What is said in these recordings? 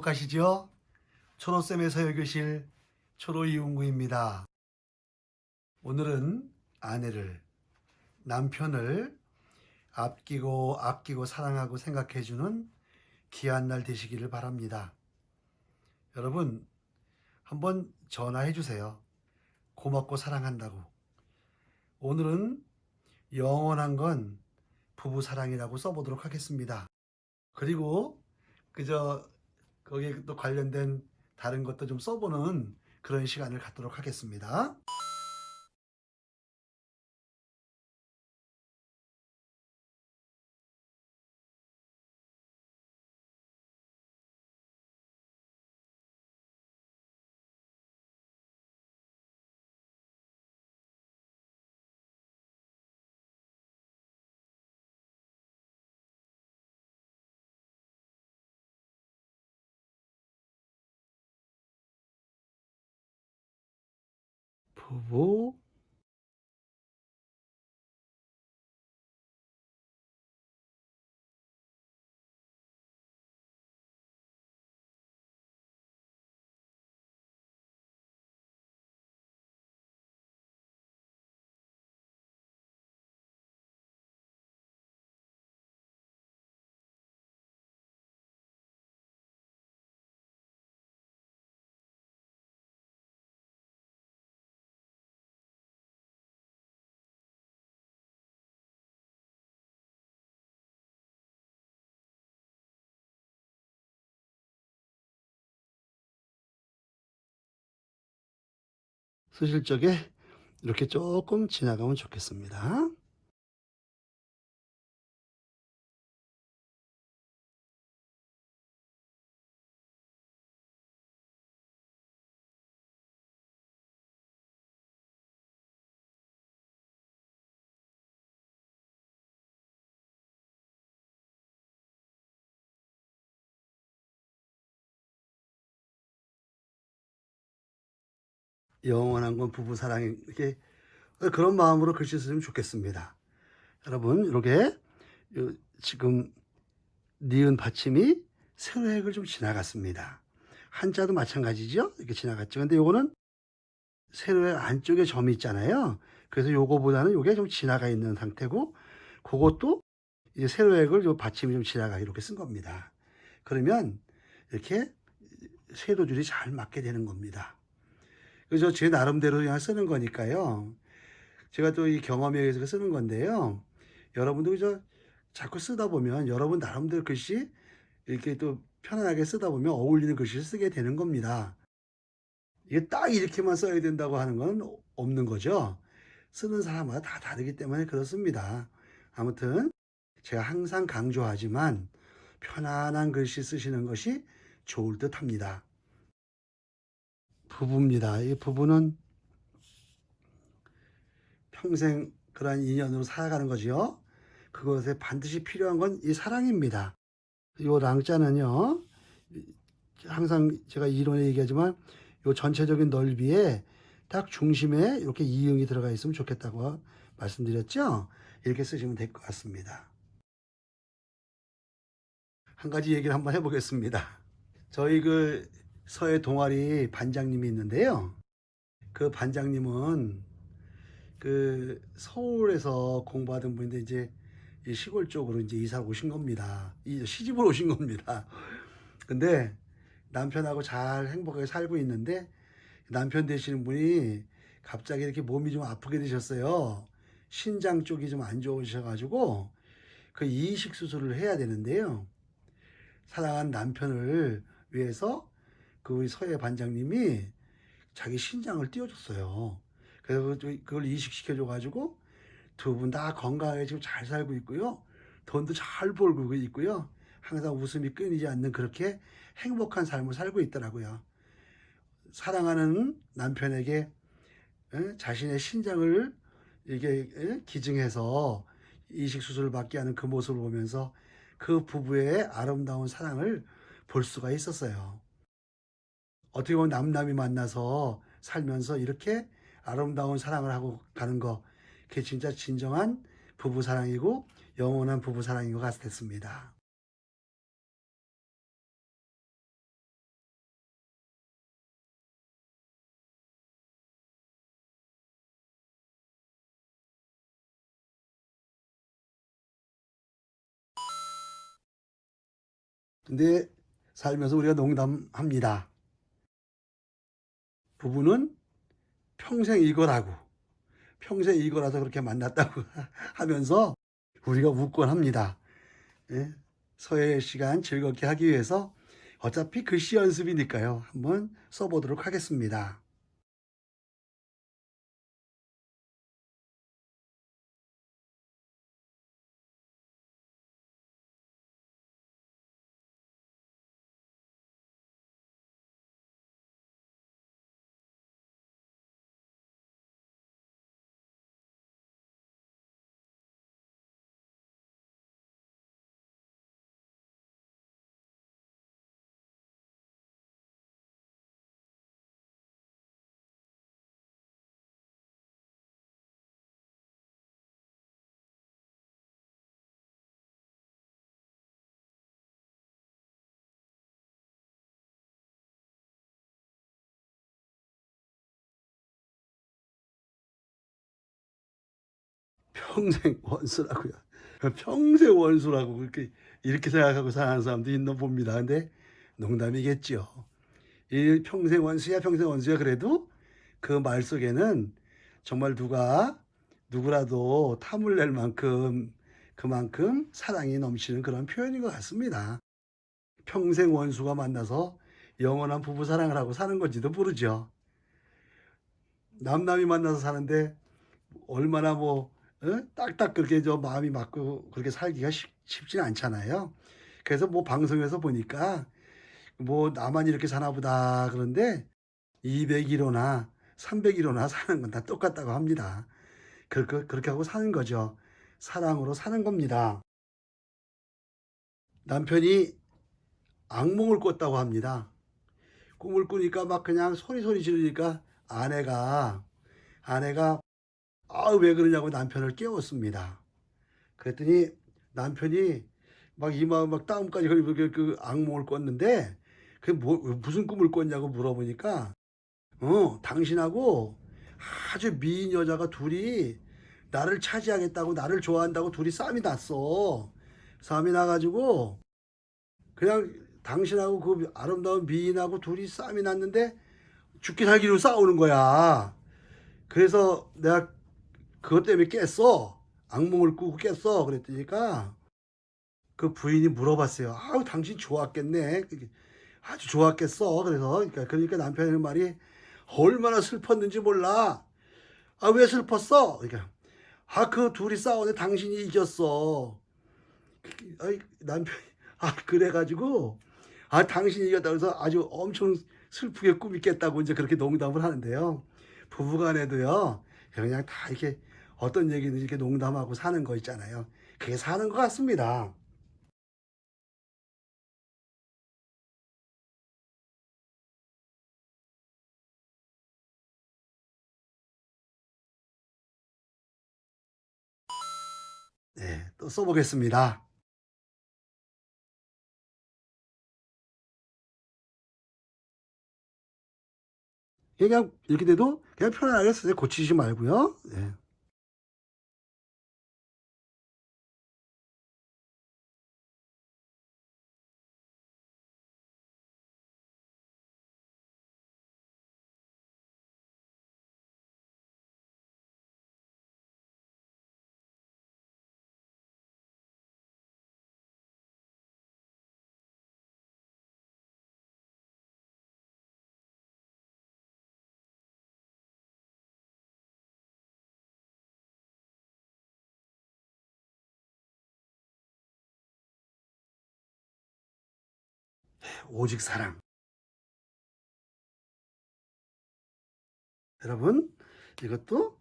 행복하시죠? 초로쌤의 서열교실 초로 이용구입니다. 오늘은 아내를, 남편을 아끼고 사랑하고 생각해주는 귀한 날 되시기를 바랍니다. 여러분, 한번 전화해 주세요. 고맙고 사랑한다고. 오늘은 영원한 건 부부사랑이라고 써보도록 하겠습니다. 그리고 그저 거기에 또 관련된 다른 것도 좀 써보는 그런 시간을 갖도록 하겠습니다. 부부 쓰실 적에 이렇게 조금 지나가면 좋겠습니다. 영원한 건 부부 사랑이 이렇게 그런 마음으로 글씨 쓰면 좋겠습니다. 여러분 이렇게 지금 니은 받침이 세로획을 좀 지나갔습니다. 한자도 마찬가지죠. 이렇게 지나갔죠. 근데 요거는 세로획 안쪽에 점이 있잖아요. 그래서 요거보다는 요게 좀 지나가 있는 상태고 그것도 이제 세로획을 요 받침이 좀 지나가 이렇게 쓴 겁니다. 그러면 이렇게 세로줄이 잘 맞게 되는 겁니다. 그래서 제 나름대로 그냥 쓰는 거니까요. 제가 또 이 경험에 의해서 쓰는 건데요. 여러분도 그저 자꾸 쓰다 보면 여러분 나름대로 글씨 이렇게 또 편안하게 쓰다 보면 어울리는 글씨를 쓰게 되는 겁니다. 이게 딱 이렇게만 써야 된다고 하는 건 없는 거죠. 쓰는 사람마다 다 다르기 때문에 그렇습니다. 아무튼 제가 항상 강조하지만 편안한 글씨 쓰시는 것이 좋을 듯 합니다. 부부입니다. 이 부부는 평생 그러한 인연으로 살아가는 거지요. 그것에 반드시 필요한 건 이 사랑입니다. 요 랑자는요. 항상 제가 이론에 얘기하지만 요 전체적인 넓이에 딱 중심에 이렇게 이응이 들어가 있으면 좋겠다고 말씀드렸죠. 이렇게 쓰시면 될 것 같습니다. 한 가지 얘기를 한번 해 보겠습니다. 저희 그 서해 동아리 반장님이 있는데요. 그 반장님은 그 서울에서 공부하던 분인데 이제 이 시골 쪽으로 이제 이사 오신 겁니다. 이 시집을 오신 겁니다. 근데 남편하고 잘 행복하게 살고 있는데 남편 되시는 분이 갑자기 이렇게 몸이 좀 아프게 되셨어요. 신장 쪽이 좀 안 좋으셔가지고 그 이식 수술을 해야 되는데요. 사랑하는 남편을 위해서 그 우리 서해 반장님이 자기 신장을 띄워줬어요. 그래서 그걸 이식시켜줘가지고 두 분 다 건강하게 지금 잘 살고 있고요. 돈도 잘 벌고 있고요. 항상 웃음이 끊이지 않는 그렇게 행복한 삶을 살고 있더라고요. 사랑하는 남편에게 자신의 신장을 이게 기증해서 이식 수술을 받게 하는 그 모습을 보면서 그 부부의 아름다운 사랑을 볼 수가 있었어요. 어떻게 보면 남남이 만나서 살면서 이렇게 아름다운 사랑을 하고 가는 거, 그게 진짜 진정한 부부 사랑이고 영원한 부부 사랑인 것 같았습니다. 근데 살면서 우리가 농담합니다. 부부는 평생 이거라고, 평생 이거라서 그렇게 만났다고 하면서 우리가 웃곤 합니다. 예? 서예 시간 즐겁게 하기 위해서 어차피 글씨 연습이니까요. 한번 써보도록 하겠습니다. 평생 원수라고요. 평생 원수라고 그렇게 이렇게 생각하고 사는 사람도 있나 봅니다. 근데 농담이겠죠. 이 평생 원수야, 평생 원수야 그래도 그 말 속에는 정말 누구라도 탐을 낼 만큼 그만큼 사랑이 넘치는 그런 표현인 것 같습니다. 평생 원수가 만나서 영원한 부부 사랑을 하고 사는 건지도 모르죠. 남남이 만나서 사는데 얼마나 딱딱 그렇게 마음이 맞고 그렇게 살기가 쉽지는 않잖아요. 그래서 방송에서 보니까 나만 이렇게 사나 보다 그런데 201호나 301호나 사는 건 다 똑같다고 합니다. 그렇게 하고 사는 거죠. 사랑으로 사는 겁니다. 남편이 악몽을 꿨다고 합니다. 꿈을 꾸니까 막 그냥 소리 지르니까 아내가 왜 그러냐고 남편을 깨웠습니다. 그랬더니 남편이 막 이마 막 땀까지 흘리고 그 악몽을 꿨는데 무슨 꿈을 꿨냐고 물어보니까 당신하고 아주 미인 여자가 둘이 나를 차지하겠다고 나를 좋아한다고 둘이 싸움이 났어. 싸움이 나가지고 그냥 당신하고 그 아름다운 미인하고 둘이 싸움이 났는데 죽기 살기로 싸우는 거야. 그래서 내가 그것 때문에 깼어. 악몽을 꾸고 깼어. 그랬더니까 그 부인이 물어봤어요. 아우, 당신 좋았겠네. 아주 좋았겠어. 그러니까 남편의 말이 얼마나 슬펐는지 몰라. 아, 왜 슬펐어? 그러니까 그 둘이 싸우는데 당신이 이겼어. 남편이 그래가지고 당신이 이겼다 그래서 아주 엄청 슬프게 꿈이 깼다고 이제 그렇게 농담을 하는데요. 부부간에도요. 그냥 다 이렇게 어떤 얘기든 이렇게 농담하고 사는 거 있잖아요. 그게 사는 것 같습니다. 네, 또 써보겠습니다. 그냥 이렇게 돼도 그냥 편안하게 쓰세요. 고치지 말고요. 네. 오직 사랑. 여러분, 이것도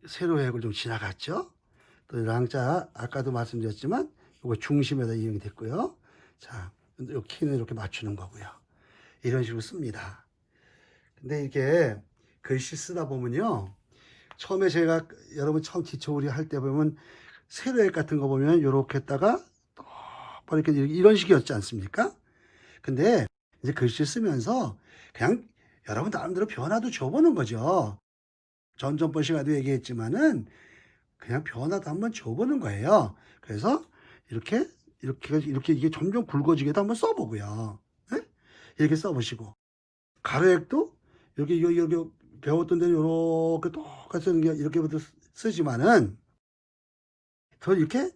세로 회역을 좀 지나갔죠? 또 랑자 아까도 말씀드렸지만 이거 중심에다 이용이 됐고요. 자, 요 키는 이렇게 맞추는 거고요. 이런 식으로 씁니다. 근데 이렇게 글씨 쓰다 보면요. 처음에 제가 여러분 처음 기초 우리 할 때 보면 세로획 같은 거 보면 요렇게 했다가 똑바로 이렇게 이런 식이었지 않습니까? 근데 이제 글씨 쓰면서 그냥 여러분 나름대로 변화도 줘보는 거죠. 전전번 시간에도 얘기했지만은 그냥 변화도 한번 줘보는 거예요. 그래서 이렇게 이렇게 이게 점점 굵어지게도 한번 써 보고요. 예? 이렇게 써 보시고 가로액도 여기 여기 배웠던 대로 요렇게 똑같이 쓰는 게 이렇게부터 쓰지만은 저 이렇게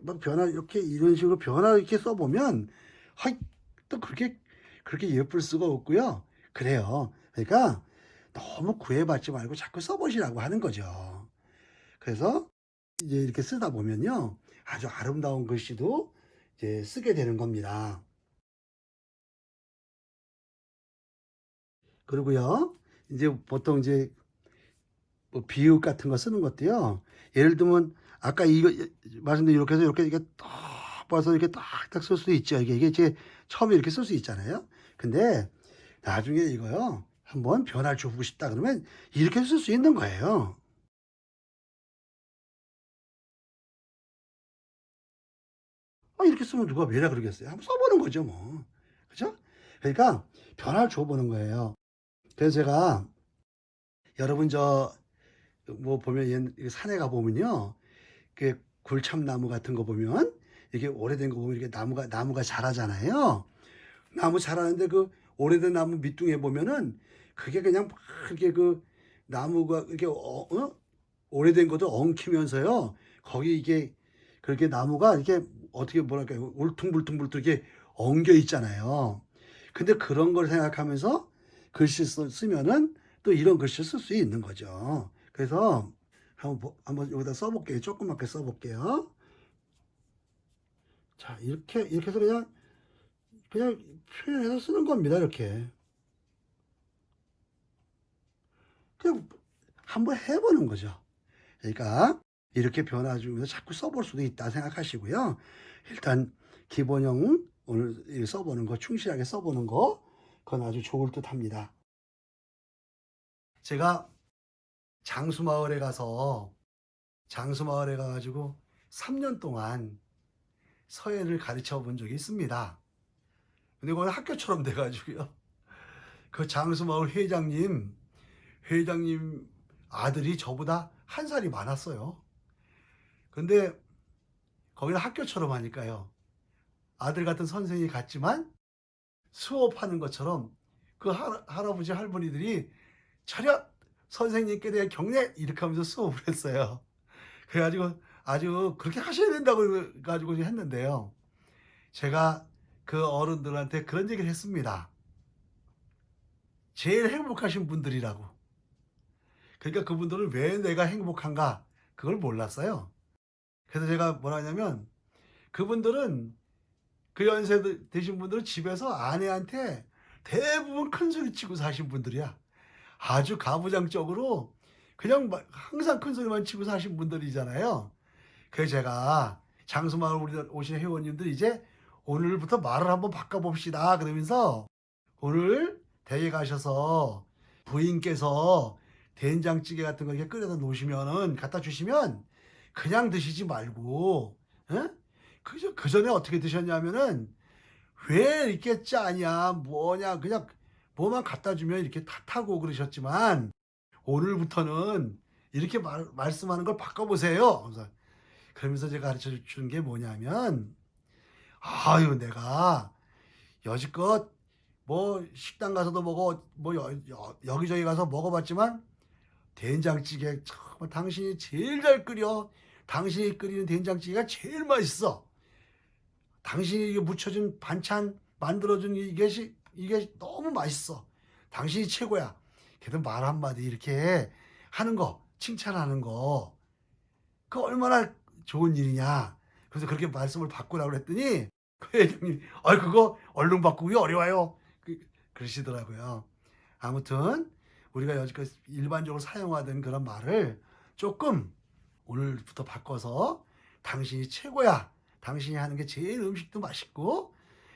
막 변화 이렇게 이런 식으로 변화 이렇게 써 보면 아이 또 그렇게 예쁠 수가 없고요. 그래요. 그러니까 너무 구애받지 말고 자꾸 써 보시라고 하는 거죠. 그래서 이제 이렇게 쓰다 보면요. 아주 아름다운 글씨도 이제 쓰게 되는 겁니다. 그리고요. 이제 보통 이제 뭐 비읍 같은 거 쓰는 것도요. 예를 들면 아까 이거 말씀드린 이렇게 해서 이렇게 딱 봐서 이렇게 딱딱 쓸 수 있죠. 이게 이제 처음에 이렇게 쓸 수 있잖아요. 근데 나중에 이거요. 한번 변화를 주고 싶다 그러면 이렇게 쓸 수 있는 거예요. 이렇게 쓰면 누가 왜라 그러겠어요. 한번 써 보는 거죠, 뭐. 그죠? 그러니까 변화를 줘 보는 거예요. 그래서 제가 여러분 뭐 보면 산에 가 보면요. 그 굴참나무 같은 거 보면 이게 오래된 거 보면 이렇게 나무가 자라잖아요. 나무 자라는데 그 오래된 나무 밑둥에 보면은 그게 그냥 막 이렇게 그 나무가 이렇게 오래된 것도 엉키면서요. 거기 이게 그렇게 나무가 이렇게 어떻게 뭐랄까요? 울퉁불퉁불퉁 이렇게 엉겨 있잖아요. 근데 그런 걸 생각하면서 글씨 쓰면은 또 이런 글씨를 쓸 수 있는 거죠. 그래서 한번 여기다 써 볼게요. 조그맣게 써 볼게요. 자, 이렇게 해서 그냥 표현해서 쓰는 겁니다. 이렇게. 그냥 한번 해 보는 거죠. 그러니까 이렇게 변화 주면서 자꾸 써볼 수도 있다 생각하시고요. 일단 기본형 오늘 써보는 거 충실하게 써보는 거 그건 아주 좋을 듯합니다. 제가 장수마을에 가서 장수마을에 가가지고 3년 동안 서예를 가르쳐 본 적이 있습니다. 근데 그건 학교처럼 돼가지고요. 그 장수마을 회장님 아들이 저보다 한 살이 많았어요. 근데 거기는 학교처럼 하니까요. 아들 같은 선생이 같지만 수업하는 것처럼 그 할아버지 할머니들이 차렷 선생님께 대한 경례 이렇게 하면서 수업을 했어요. 그래 가지고 아주 그렇게 하셔야 된다고 가지고 했는데요. 제가 그 어른들한테 그런 얘기를 했습니다. 제일 행복하신 분들이라고. 그러니까 그분들은 왜 내가 행복한가 그걸 몰랐어요. 그래서 제가 뭐라 하냐면 그분들은 그 연세 되신 분들은 집에서 아내한테 대부분 큰 소리 치고 사신 분들이야. 아주 가부장적으로 그냥 막 항상 큰 소리만 치고 사신 분들이잖아요. 그래서 제가 장수마을 우리 오신 회원님들 이제 오늘부터 말을 한번 바꿔 봅시다. 그러면서 오늘 댁에 가셔서 부인께서 된장찌개 같은 거 이렇게 끓여서 놓으시면은 갖다 주시면 그냥 드시지 말고, 예? 그 전에 어떻게 드셨냐면은 왜 이렇게 짜냐, 뭐냐, 그냥 뭐만 갖다 주면 이렇게 탓하고 그러셨지만 오늘부터는 이렇게 말씀하는 걸 바꿔보세요. 그러면서 제가 가르쳐 주는 게 뭐냐면, 아유, 내가 여지껏 뭐 식당 가서도 먹어, 뭐 여기저기 가서 먹어봤지만 된장찌개 정말 당신이 제일 잘 끓여. 당신이 끓이는 된장찌개가 제일 맛있어. 당신이 이게 묻혀준 반찬 만들어준 이게 너무 맛있어. 당신이 최고야. 걔도 말 한마디 이렇게 하는 거, 칭찬하는 거, 그 얼마나 좋은 일이냐. 그래서 그렇게 말씀을 바꾸라고 그랬더니 그 회장님이 그거 얼른 바꾸기 어려워요. 그러시더라고요. 아무튼 우리가 여지껏 일반적으로 사용하던 그런 말을 조금 오늘부터 바꿔서 당신이 최고야. 당신이 하는 게 제일 음식도 맛있고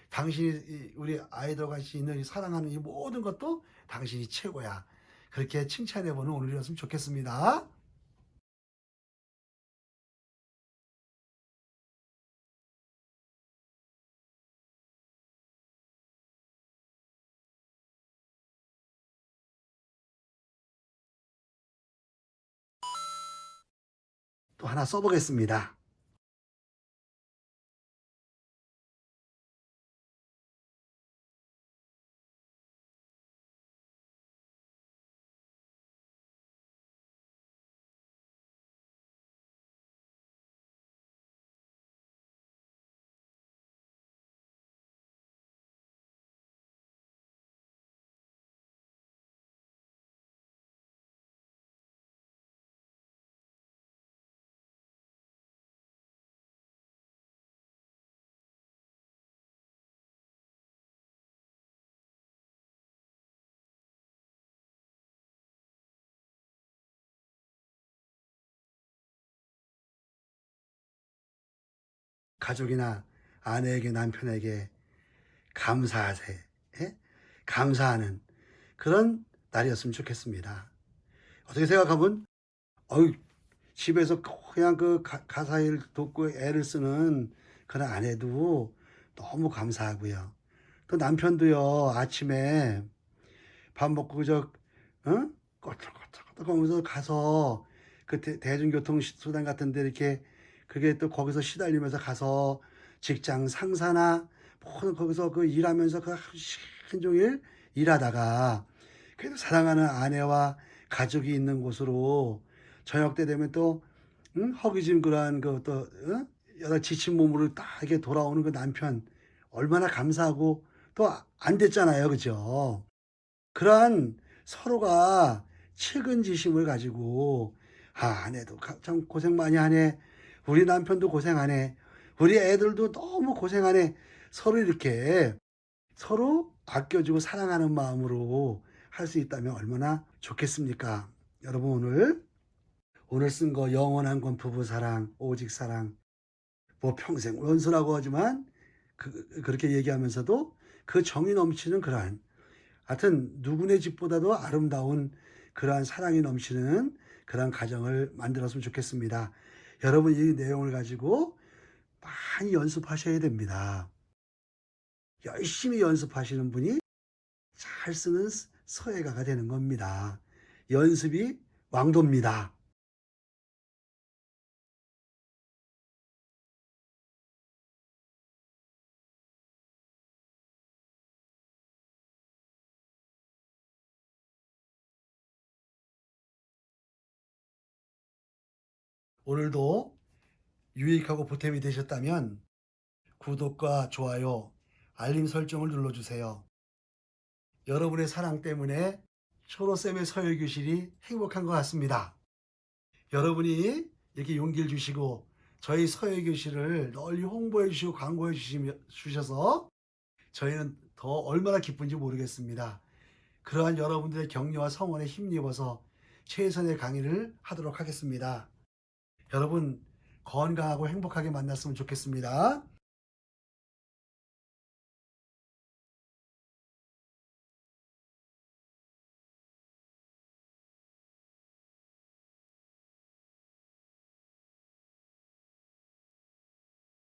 당신이 우리 아이들과 같이 있는 사랑하는 이 모든 것도 당신이 최고야. 그렇게 칭찬해 보는 오늘이었으면 좋겠습니다. 또 하나 써보겠습니다. 가족이나 아내에게 남편에게 감사하세, 예? 감사하는 그런 날이었으면 좋겠습니다. 어떻게 생각하면 어유 집에서 그냥 그 가사일 돕고 애를 쓰는 그런 아내도 너무 감사하고요. 또 남편도요 아침에 밥 먹고 그저 꼬들꼬들 하면서 가서 그 대중교통 수단 같은 데 이렇게 그게 또 거기서 시달리면서 가서 직장 상사나 모든 거기서 그 일하면서 그 하루 종일 일하다가 그래도 사랑하는 아내와 가족이 있는 곳으로 저녁 때 되면 또 허기진 그러한 그 또 여러 지친 몸으로 딱 이렇게 돌아오는 그 남편 얼마나 감사하고 또 안 됐잖아요. 그죠? 그러한 서로가 측은지심을 가지고 '아 아내도 참 고생 많이 하네. 우리 남편도 고생하네. 우리 애들도 너무 고생하네.' 서로 이렇게 서로 아껴주고 사랑하는 마음으로 할 수 있다면 얼마나 좋겠습니까? 여러분 오늘 쓴 거 영원한 건 부부 사랑, 오직 사랑, 뭐 평생 원수라고 하지만 그렇게 얘기하면서도 그 정이 넘치는 그러한 하여튼 누구네 집보다도 아름다운 그러한 사랑이 넘치는 그러한 가정을 만들었으면 좋겠습니다. 여러분 이 내용을 가지고 많이 연습하셔야 됩니다. 열심히 연습하시는 분이 잘 쓰는 서예가가 되는 겁니다. 연습이 왕도입니다. 오늘도 유익하고 보탬이 되셨다면 구독과 좋아요, 알림 설정을 눌러주세요. 여러분의 사랑 때문에 초로쌤의 서예교실이 행복한 것 같습니다. 여러분이 이렇게 용기를 주시고 저희 서예교실을 널리 홍보해 주시고 광고해 주셔서 저희는 더 얼마나 기쁜지 모르겠습니다. 그러한 여러분들의 격려와 성원에 힘입어서 최선의 강의를 하도록 하겠습니다. 여러분 건강하고 행복하게 만났으면 좋겠습니다.